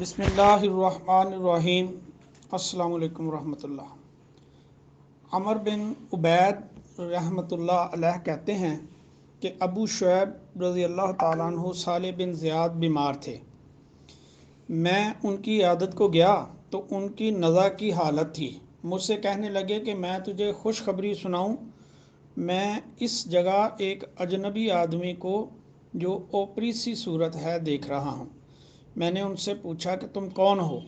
بسم اللہ الرحمن الرحیم۔ السلام علیکم ورحمۃ اللہ۔ عمر بن عبید رحمۃ اللہ علیہ کہتے ہیں کہ ابو شعیب رضی اللہ تعالیٰ عنہ صالح بن زیاد بیمار تھے۔ میں ان کی عیادت کو گیا تو ان کی نزع کی حالت تھی۔ مجھ سے کہنے لگے کہ میں تجھے خوشخبری سناؤں، میں اس جگہ ایک اجنبی آدمی کو جو اوپری سی صورت ہے دیکھ رہا ہوں۔ میں نے ان سے پوچھا کہ تم کون ہو؟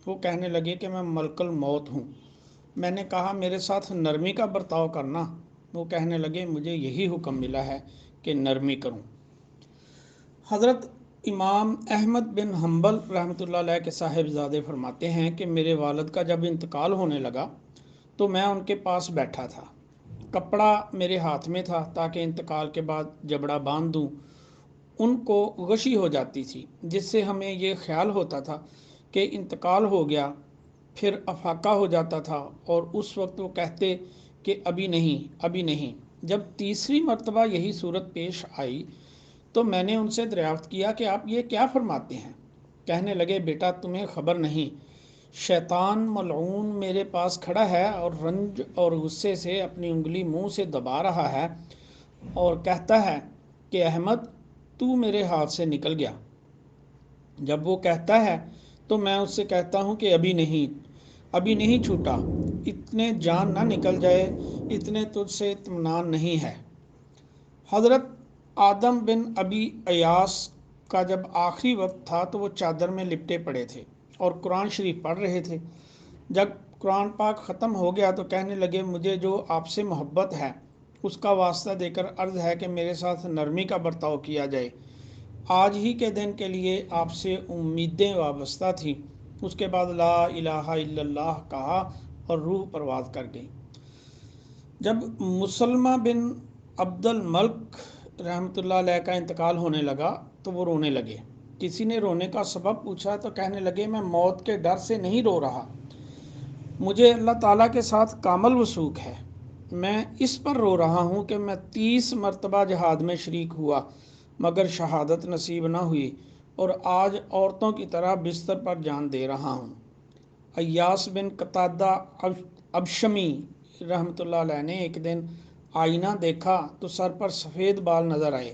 وہ کہنے لگے کہ میں ملک الموت ہوں۔ میں نے کہا میرے ساتھ نرمی کا برتاؤ کرنا۔ وہ کہنے لگے مجھے یہی حکم ملا ہے کہ نرمی کروں۔ حضرت امام احمد بن حنبل رحمۃ اللہ علیہ کے صاحبزادے فرماتے ہیں کہ میرے والد کا جب انتقال ہونے لگا تو میں ان کے پاس بیٹھا تھا۔ کپڑا میرے ہاتھ میں تھا تاکہ انتقال کے بعد جبڑا باندھ دوں۔ ان کو غشی ہو جاتی تھی جس سے ہمیں یہ خیال ہوتا تھا کہ انتقال ہو گیا، پھر افاقہ ہو جاتا تھا اور اس وقت وہ کہتے کہ ابھی نہیں ابھی نہیں۔ جب تیسری مرتبہ یہی صورت پیش آئی تو میں نے ان سے دریافت کیا کہ آپ یہ کیا فرماتے ہیں؟ کہنے لگے بیٹا تمہیں خبر نہیں، شیطان ملعون میرے پاس کھڑا ہے اور رنج اور غصے سے اپنی انگلی منہ سے دبا رہا ہے اور کہتا ہے کہ احمد تو میرے ہاتھ سے نکل گیا۔ جب وہ کہتا ہے تو میں اس سے کہتا ہوں کہ ابھی نہیں چھوٹا، اتنے جان نہ نکل جائے، اتنے تجھ سے اطمینان نہیں ہے۔ حضرت آدم بن ابی ایاس کا جب آخری وقت تھا تو وہ چادر میں لپٹے پڑے تھے اور قرآن شریف پڑھ رہے تھے۔ جب قرآن پاک ختم ہو گیا تو کہنے لگے مجھے جو آپ سے محبت ہے اس کا واسطہ دے کر عرض ہے کہ میرے ساتھ نرمی کا برتاؤ کیا جائے۔ آج ہی کے دن کے لیے آپ سے امیدیں وابستہ تھیں۔ اس کے بعد لا الہ الا اللہ کہا اور روح پرواز کر گئی۔ جب مسلمہ بن عبد الملک رحمۃ اللہ علیہ کا انتقال ہونے لگا تو وہ رونے لگے۔ کسی نے رونے کا سبب پوچھا تو کہنے لگے میں موت کے ڈر سے نہیں رو رہا، مجھے اللہ تعالیٰ کے ساتھ کامل وثوق ہے۔ میں اس پر رو رہا ہوں کہ میں 30 مرتبہ جہاد میں شریک ہوا مگر شہادت نصیب نہ ہوئی اور آج عورتوں کی طرح بستر پر جان دے رہا ہوں۔ ایاس بن قتادہ ابشمی رحمۃ اللہ علیہ نے ایک دن آئینہ دیکھا تو سر پر سفید بال نظر آئے۔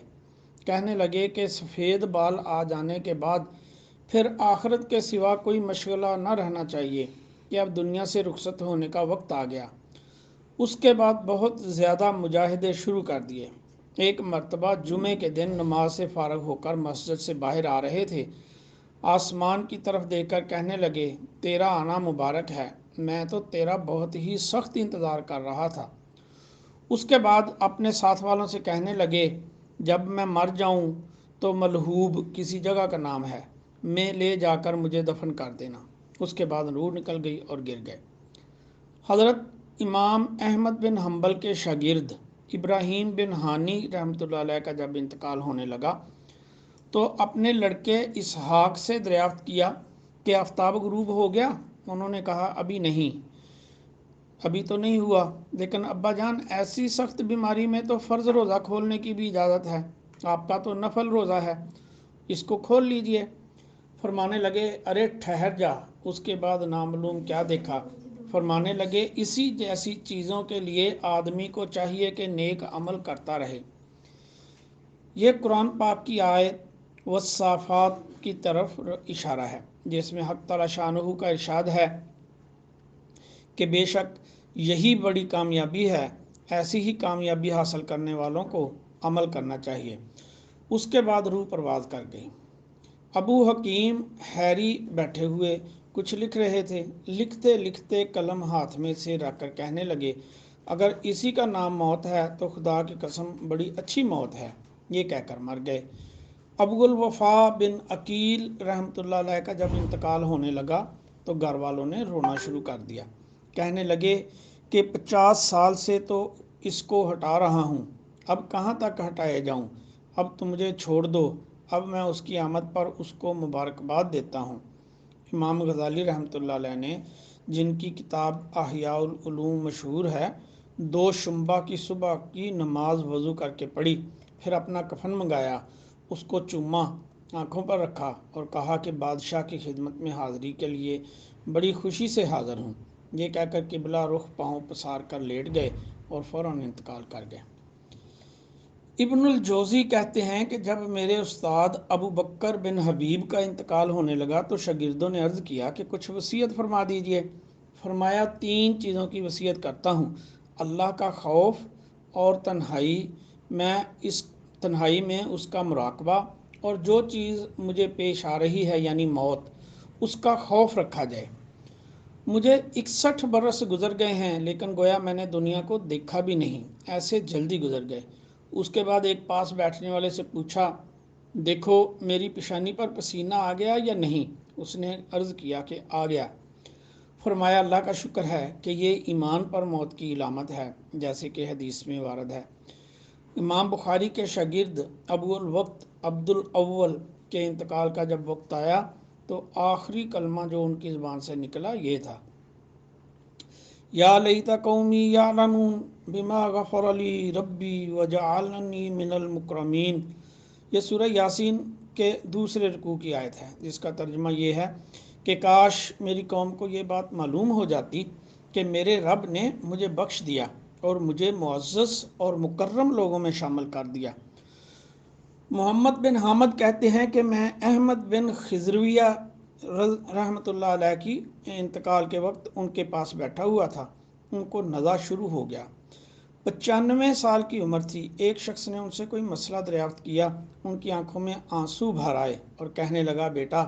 کہنے لگے کہ سفید بال آ جانے کے بعد پھر آخرت کے سوا کوئی مشغلہ نہ رہنا چاہیے کہ اب دنیا سے رخصت ہونے کا وقت آ گیا۔ اس کے بعد بہت زیادہ مجاہدے شروع کر دیے۔ ایک مرتبہ جمعے کے دن نماز سے فارغ ہو کر مسجد سے باہر آ رہے تھے، آسمان کی طرف دیکھ کر کہنے لگے تیرا آنا مبارک ہے، میں تو تیرا بہت ہی سخت انتظار کر رہا تھا۔ اس کے بعد اپنے ساتھ والوں سے کہنے لگے جب میں مر جاؤں تو ملہوب کسی جگہ کا نام ہے، میں لے جا کر مجھے دفن کر دینا۔ اس کے بعد روح نکل گئی اور گر گئے۔ حضرت امام احمد بن حنبل کے شاگرد ابراہیم بن ہانی رحمۃ اللہ علیہ کا جب انتقال ہونے لگا تو اپنے لڑکے اسحاق سے دریافت کیا کہ آفتاب غروب ہو گیا؟ انہوں نے کہا ابھی تو نہیں ہوا، لیکن ابا جان ایسی سخت بیماری میں تو فرض روزہ کھولنے کی بھی اجازت ہے، آپ کا تو نفل روزہ ہے، اس کو کھول لیجئے۔ فرمانے لگے ارے ٹھہر جا، اس کے بعد نامعلوم کیا دیکھا۔ فرمانے لگے اسی جیسی چیزوں کے لیے آدمی کو چاہیے کہ نیک عمل کرتا رہے۔ یہ قرآن پاک کی آیت والصافات کی طرف اشارہ ہے جس میں حق تعالی شانہ کا ارشاد ہے کہ بے شک یہی بڑی کامیابی ہے، ایسی ہی کامیابی حاصل کرنے والوں کو عمل کرنا چاہیے۔ اس کے بعد روح پرواز کر گئی۔ ابو حکیم حیری بیٹھے ہوئے کچھ لکھ رہے تھے، لکھتے لکھتے قلم ہاتھ میں سے رکھ کر کہنے لگے اگر اسی کا نام موت ہے تو خدا کی قسم بڑی اچھی موت ہے۔ یہ کہہ کر مر گئے۔ ابو الوفا بن عقیل رحمۃ اللہ علیہ کا جب انتقال ہونے لگا تو گھر والوں نے رونا شروع کر دیا۔ کہنے لگے کہ 50 سال سے تو اس کو ہٹا رہا ہوں، اب کہاں تک ہٹائے جاؤں، اب تو مجھے چھوڑ دو، اب میں اس کی آمد پر اس کو مبارکباد دیتا ہوں۔ امام غزالی رحمۃ اللہ علیہ نے جن کی کتاب احیاء العلوم مشہور ہے، 2 شنبہ کی صبح کی نماز وضو کر کے پڑھی، پھر اپنا کفن منگایا، اس کو چوما آنکھوں پر رکھا اور کہا کہ بادشاہ کی خدمت میں حاضری کے لیے بڑی خوشی سے حاضر ہوں۔ یہ کہہ کر قبلہ رخ پاؤں پسار کر لیٹ گئے اور فوراً انتقال کر گئے۔ ابن الجوزی کہتے ہیں کہ جب میرے استاد ابو بکر بن حبیب کا انتقال ہونے لگا تو شاگردوں نے عرض کیا کہ کچھ وصیت فرما دیجئے۔ فرمایا 3 چیزوں کی وصیت کرتا ہوں، اللہ کا خوف اور تنہائی میں اس کا مراقبہ، اور جو چیز مجھے پیش آ رہی ہے یعنی موت، اس کا خوف رکھا جائے۔ مجھے 61 برس گزر گئے ہیں لیکن گویا میں نے دنیا کو دیکھا بھی نہیں، ایسے جلدی گزر گئے۔ اس کے بعد ایک پاس بیٹھنے والے سے پوچھا، دیکھو میری پیشانی پر پسینہ آ گیا یا نہیں؟ اس نے عرض کیا کہ آ گیا۔ فرمایا اللہ کا شکر ہے کہ یہ ایمان پر موت کی علامت ہے، جیسے کہ حدیث میں وارد ہے۔ امام بخاری کے شاگرد ابو الوقت عبد الاول کے انتقال کا جب وقت آیا تو آخری کلمہ جو ان کی زبان سے نکلا یہ تھا، یا لیت قومی یعلمون بما غفر لی ربی وجعلنی من المکرمین۔ یہ سورہ یاسین کے دوسرے رکوع کی آیت ہے، جس کا ترجمہ یہ ہے کہ کاش میری قوم کو یہ بات معلوم ہو جاتی کہ میرے رب نے مجھے بخش دیا اور مجھے معزز اور مکرم لوگوں میں شامل کر دیا۔ محمد بن حامد کہتے ہیں کہ میں احمد بن خضرویہ رحمۃ اللہ علیہ کی انتقال کے وقت ان کے پاس بیٹھا ہوا تھا۔ ان کو نزع شروع ہو گیا۔ 95 سال کی عمر تھی۔ ایک شخص نے ان سے کوئی مسئلہ دریافت کیا۔ ان کی آنکھوں میں آنسو بھر آئے اور کہنے لگا، بیٹا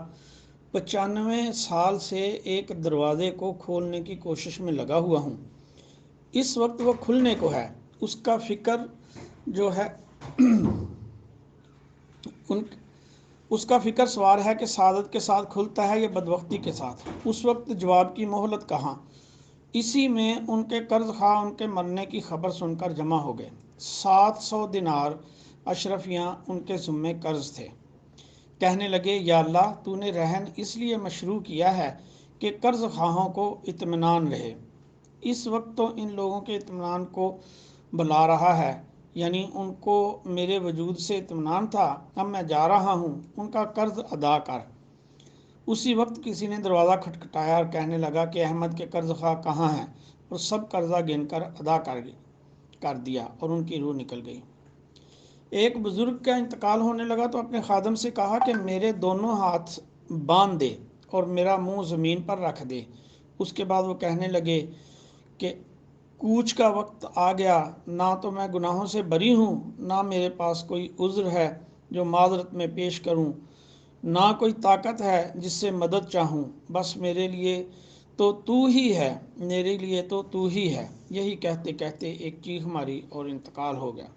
95 سال سے ایک دروازے کو کھولنے کی کوشش میں لگا ہوا ہوں، اس وقت وہ کھلنے کو ہے۔ اس کا فکر جو ہے اس کا فکر سوار ہے کہ سعادت کے ساتھ کھلتا ہے یا بدبختی کے ساتھ۔ اس وقت جواب کی مہلت کہاں؟ اسی میں ان کے قرض خواہ ان کے مرنے کی خبر سن کر جمع ہو گئے۔ 700 دینار اشرفیاں ان کے ذمے قرض تھے۔ کہنے لگے، یا اللہ تو نے رہن اس لیے مشروع کیا ہے کہ قرض خواہوں کو اطمینان رہے۔ اس وقت تو ان لوگوں کے اطمینان کو بلا رہا ہے، یعنی ان کو میرے وجود سے اطمینان تھا، اب میں جا رہا ہوں، ان کا قرض ادا کر۔ اسی وقت کسی نے دروازہ کھٹکھٹایا اور کہنے لگا کہ احمد کے قرض خواہ کہاں ہیں؟ اور سب قرضہ گن کر ادا کر دیا اور ان کی روح نکل گئی۔ ایک بزرگ کا انتقال ہونے لگا تو اپنے خادم سے کہا کہ میرے دونوں ہاتھ باندھ دے اور میرا منہ زمین پر رکھ دے۔ اس کے بعد وہ کہنے لگے کہ کوچ کا وقت آ گیا، نہ تو میں گناہوں سے بری ہوں، نہ میرے پاس کوئی عذر ہے جو معذرت میں پیش کروں، نہ کوئی طاقت ہے جس سے مدد چاہوں، بس میرے لیے تو تو ہی ہے، میرے لیے تو تو ہی ہے۔ یہی کہتے کہتے ایک چیخ ماری اور انتقال ہو گیا۔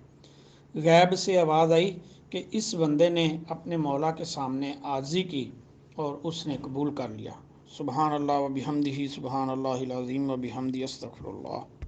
غیب سے آواز آئی کہ اس بندے نے اپنے مولا کے سامنے عاجزی کی اور اس نے قبول کر لیا۔ سبحان اللہ و بحمدہ، سبحان اللہ العظیم و بحمدہ، استغفر اللہ۔